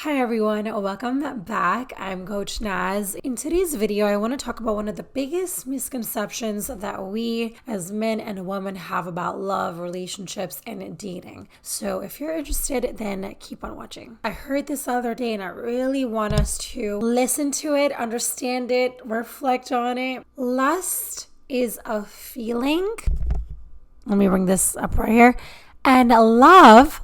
Hi everyone, welcome back. I'm Coach Naz. In today's video, I want to talk about one of the biggest misconceptions that we as men and women have about love, relationships, and dating. So if you're interested, then keep on watching. I heard this the other day and I really want us to listen to it, understand it, reflect on it. Lust is a feeling. Let me bring this up right here. And love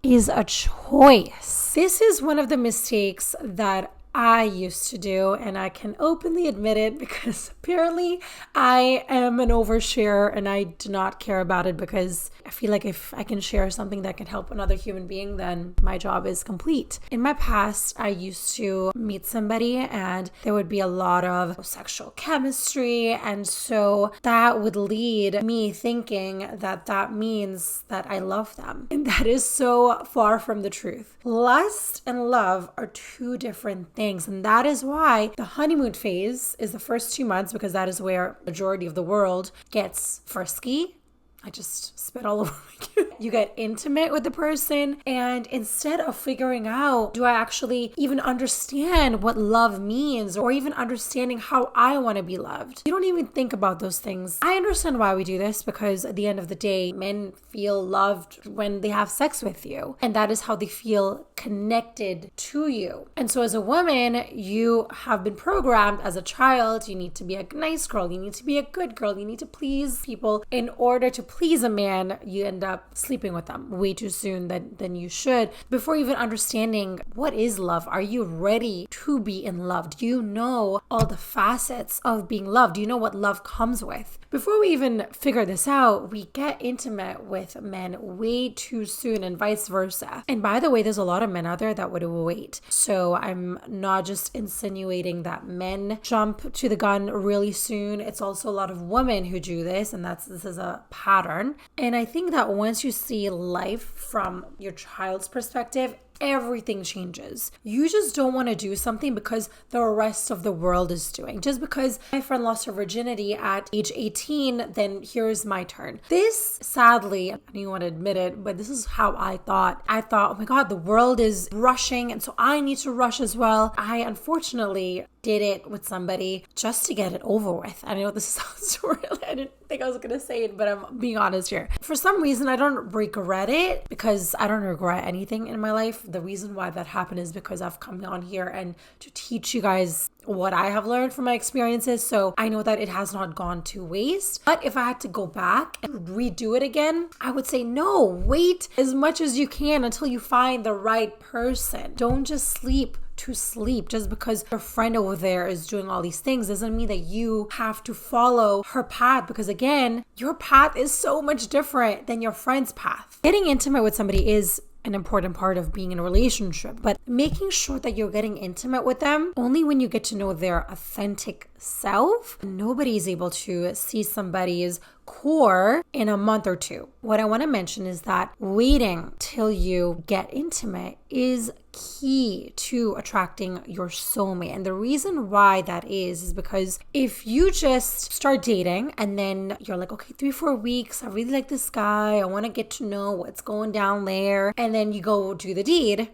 is a choice. This is one of the mistakes that I used to do, and I can openly admit it because apparently I am an oversharer and I do not care about it because I feel like if I can share something that can help another human being, then my job is complete. In my past, I used to meet somebody and there would be a lot of sexual chemistry, and so that would lead me thinking that that means that I love them. And that is so far from the truth. Lust and love are two different things, and that is why the honeymoon phase is the first 2 months, because that is where the majority of the world gets frisky. I just spit all over my You get intimate with the person, and instead of figuring out, do I actually even understand what love means, or even understanding how I want to be loved? You don't even think about those things. I understand why we do this, because at the end of the day, men feel loved when they have sex with you, and that is how they feel connected to you. And so as a woman, you have been programmed as a child, you need to be a nice girl, you need to be a good girl, you need to please people. In order to please a man, you end up sleeping with them way too soon than you should, before even understanding what is love. Are you ready to be in love? Do you know all the facets of being loved? Do you know what love comes with? Before we even figure this out, we get intimate with men way too soon, and vice versa. And by the way, there's a lot of men out there that would wait. So I'm not just insinuating that men jump to the gun really soon. It's also a lot of women who do this, and this is a pattern. And I think that once you see life from your child's perspective, everything changes. You just don't want to do something because the rest of the world is doing. Just because my friend lost her virginity at age 18, then here's my turn. This, sadly, I don't even want to admit it, but this is how I thought. I thought, oh my God, the world is rushing, and so I need to rush as well. I unfortunately did it with somebody just to get it over with. I know this sounds real. I didn't think I was going to say it, but I'm being honest here. For some reason, I don't regret it, because I don't regret anything in my life. The reason why that happened is because I've come on here and to teach you guys what I have learned from my experiences. So I know that it has not gone to waste. But if I had to go back and redo it again, I would say no, wait as much as you can until you find the right person. Don't just sleep to sleep. Just because your friend over there is doing all these things doesn't mean that you have to follow her path, because again, your path is so much different than your friend's path. Getting intimate with somebody is an important part of being in a relationship, but making sure that you're getting intimate with them only when you get to know their authentic self. Nobody is able to see somebody's core in a month or two. What I want to mention is that waiting till you get intimate is key to attracting your soulmate. And the reason why that is because if you just start dating and then you're like, okay, 3-4 weeks, I really like this guy, I want to get to know what's going down there, and then you go do the deed.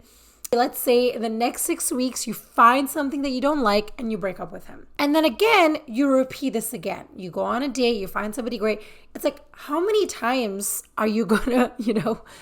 Let's say in the next 6 weeks, you find something that you don't like and you break up with him. And then again, you repeat this again. You go on a date, you find somebody great. It's like, how many times are you gonna,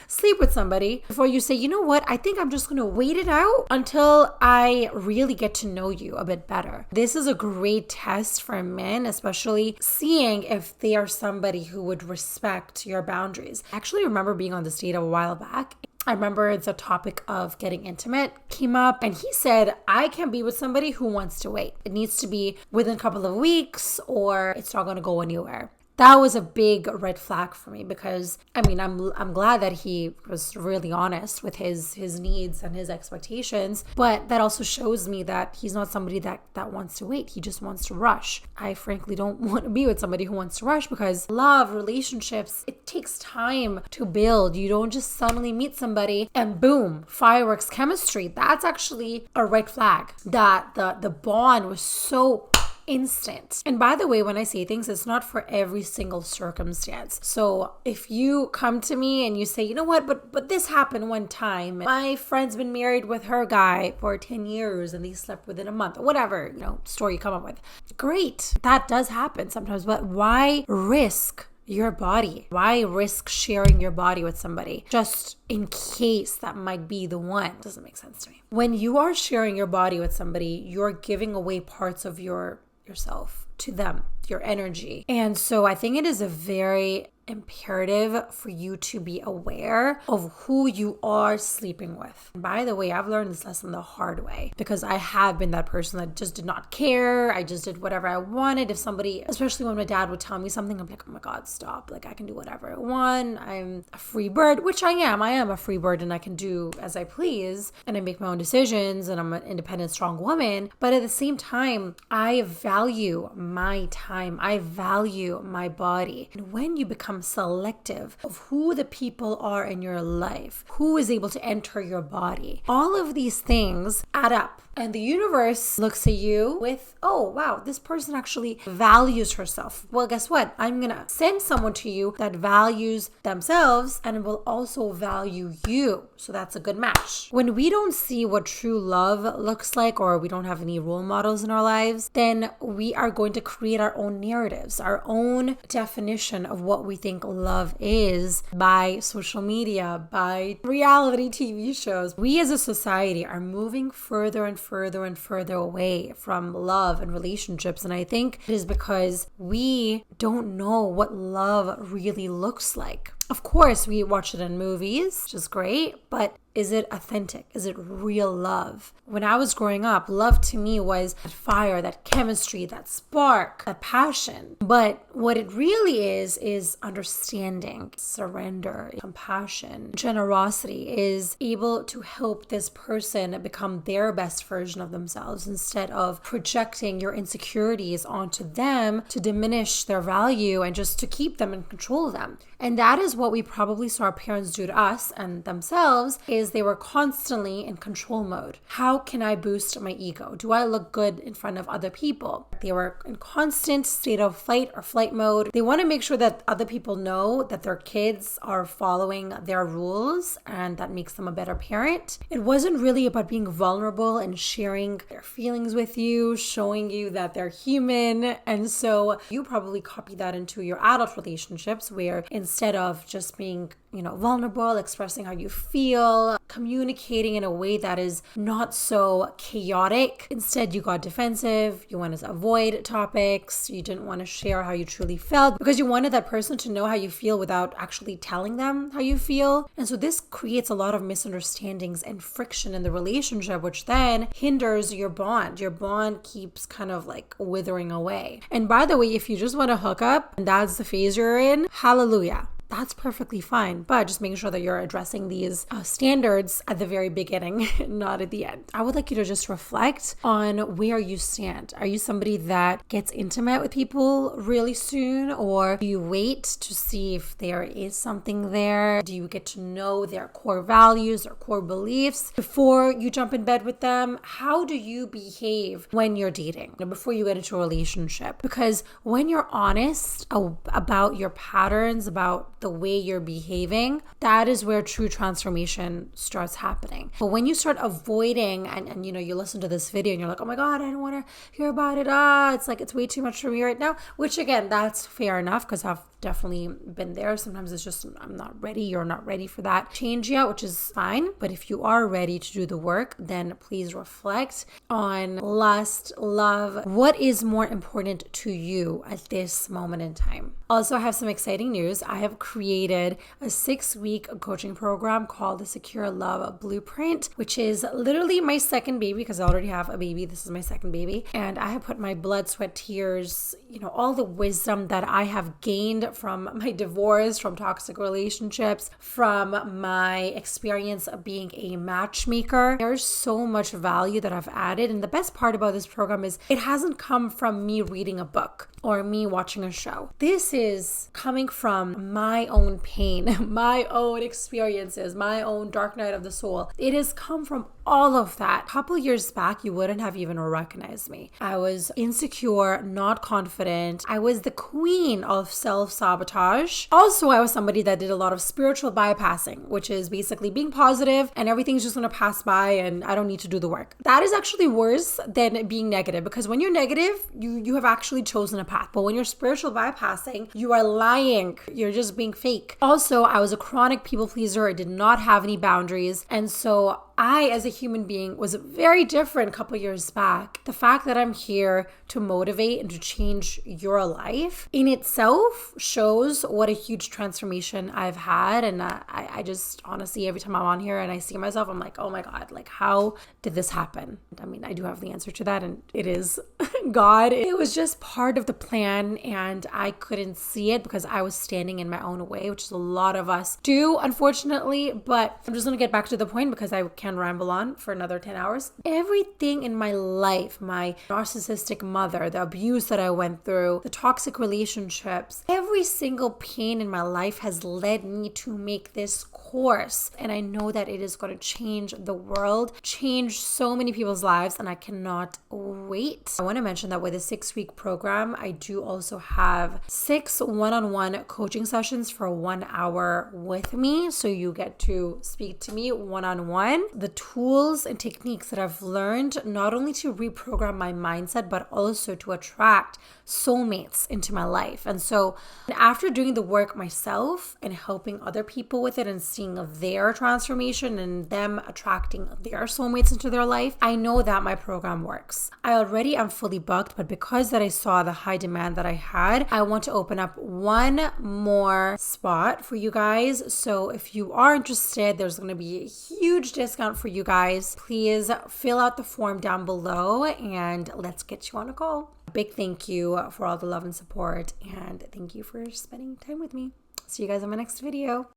sleep with somebody before you say, you know what, I think I'm just gonna wait it out until I really get to know you a bit better. This is a great test for men, especially seeing if they are somebody who would respect your boundaries. I actually remember being on this date a while back. I remember the topic of getting intimate came up, and he said, I can't be with somebody who wants to wait. It needs to be within a couple of weeks or it's not going to go anywhere. That was a big red flag for me, because I'm glad that he was really honest with his needs and his expectations, but that also shows me that he's not somebody that wants to wait. He just wants to rush. I frankly don't want to be with somebody who wants to rush, because love, relationships, it takes time to build. You don't just suddenly meet somebody and boom, fireworks chemistry. That's actually a red flag, that the bond was so instant. And by the way, when I say things, it's not for every single circumstance. So if you come to me and you say, you know what, but this happened one time. My friend's been married with her guy for 10 years and they slept within a month, or whatever, story you come up with. Great. That does happen sometimes, but why risk your body? Why risk sharing your body with somebody just in case that might be the one? Doesn't make sense to me. When you are sharing your body with somebody, you're giving away parts of yourself to them, your energy. And so I think it is a very imperative for you to be aware of who you are sleeping with. And by the way, I've learned this lesson the hard way because I have been that person that just did not care. I just did whatever I wanted. If somebody, especially when my dad would tell me something, I'm like, oh my God, stop. Like, I can do whatever I want. I'm a free bird, which I am. I am a free bird and I can do as I please and I make my own decisions and I'm an independent, strong woman. But at the same time, I value my time. I value my body. And when you become selective of who the people are in your life, who is able to enter your body, all of these things add up. And the universe looks at you with, oh, wow, this person actually values herself. Well, guess what? I'm going to send someone to you that values themselves and will also value you. So that's a good match. When we don't see what true love looks like, or we don't have any role models in our lives, then we are going to create our own narratives, our own definition of what we think love is by social media, by reality TV shows. We as a society are moving further and further away from love and relationships. And I think it is because we don't know what love really looks like. Of course, we watch it in movies, which is great, but is it authentic? Is it real love? When I was growing up, love to me was that fire, that chemistry, that spark, that passion. But what it really is understanding, surrender, compassion, generosity, is able to help this person become their best version of themselves instead of projecting your insecurities onto them to diminish their value and just to keep them and control them. And that is what we probably saw our parents do to us and themselves, is they were constantly in control mode. How can I boost my ego? Do I look good in front of other people? They were in constant state of fight or flight mode. They want to make sure that other people know that their kids are following their rules, and that makes them a better parent. It wasn't really about being vulnerable and sharing their feelings with you, showing you that they're human. And so you probably copy that into your adult relationships, where instead of just being vulnerable, expressing how you feel, communicating in a way that is not so chaotic. Instead, you got defensive. You wanted to avoid topics. You didn't want to share how you truly felt because you wanted that person to know how you feel without actually telling them how you feel. And so this creates a lot of misunderstandings and friction in the relationship, which then hinders your bond. Your bond keeps kind of like withering away. And by the way, if you just want to hook up and that's the phase you're in, hallelujah. That's perfectly fine, but just making sure that you're addressing these standards at the very beginning, not at the end. I would like you to just reflect on where you stand. Are you somebody that gets intimate with people really soon, or do you wait to see if there is something there? Do you get to know their core values or core beliefs before you jump in bed with them? How do you behave when you're dating, before you get into a relationship? Because when you're honest about your patterns, about the way you're behaving, that is where true transformation starts happening. But when you start avoiding and you listen to this video and you're like, oh my God, I don't want to hear about it. It's way too much for me right now, which again, that's fair enough because I've definitely been there. Sometimes it's just, I'm not ready. You're not ready for that change yet, which is fine. But if you are ready to do the work, then please reflect on lust, love. What is more important to you at this moment in time? Also, I have some exciting news. I have created a 6-week coaching program called the Secure Love Blueprint, which is literally my second baby because I already have a baby. This is my second baby. And I have put my blood, sweat, tears, all the wisdom that I have gained from my divorce, from toxic relationships, from my experience of being a matchmaker. There's so much value that I've added. And the best part about this program is it hasn't come from me reading a book or me watching a show. This is coming from my own pain, my own experiences, my own dark night of the soul. It has come from all of that. A couple years back, you wouldn't have even recognized me. I was insecure, not confident. I was the queen of self-sabotage. Also, I was somebody that did a lot of spiritual bypassing, which is basically being positive and everything's just going to pass by and I don't need to do the work. That is actually worse than being negative, because when you're negative, you have actually chosen a path. But when you're spiritual bypassing, you are lying. You're just being fake. Also, I was a chronic people pleaser. I did not have any boundaries. And so I, as a human being, was very different a couple years back. The fact that I'm here to motivate and to change your life in itself shows what a huge transformation I've had. And I just honestly, every time I'm on here and I see myself, I'm like, oh my God, like how did this happen? I mean, I do have the answer to that, and it is God. It was just part of the plan and I couldn't see it because I was standing in my own way, which is a lot of us do, unfortunately. But I'm just going to get back to the point because I can ramble on for another 10 hours. Everything in my life, my narcissistic mother, the abuse that I went through, the toxic relationships, every single pain in my life has led me to make this course. And I know that it is going to change the world, change so many people's lives, and I cannot wait. I want to mention that with a 6-week program, I do also have 6 one-on-one coaching sessions for 1 hour with me. So you get to speak to me one-on-one. The tools and techniques that I've learned, not only to reprogram my mindset, but also to attract soulmates into my life. And so after doing the work myself and helping other people with it and seeing their transformation and them attracting their soulmates into their life, I know that my program works. I already am fully booked, but because that I saw the high demand that I had, I want to open up one more spot for you guys. So if you are interested, there's going to be a huge discount for you guys. Please fill out the form down below and let's get you on a call. Big thank you for all the love and support, and thank you for spending time with me. See you guys in my next video.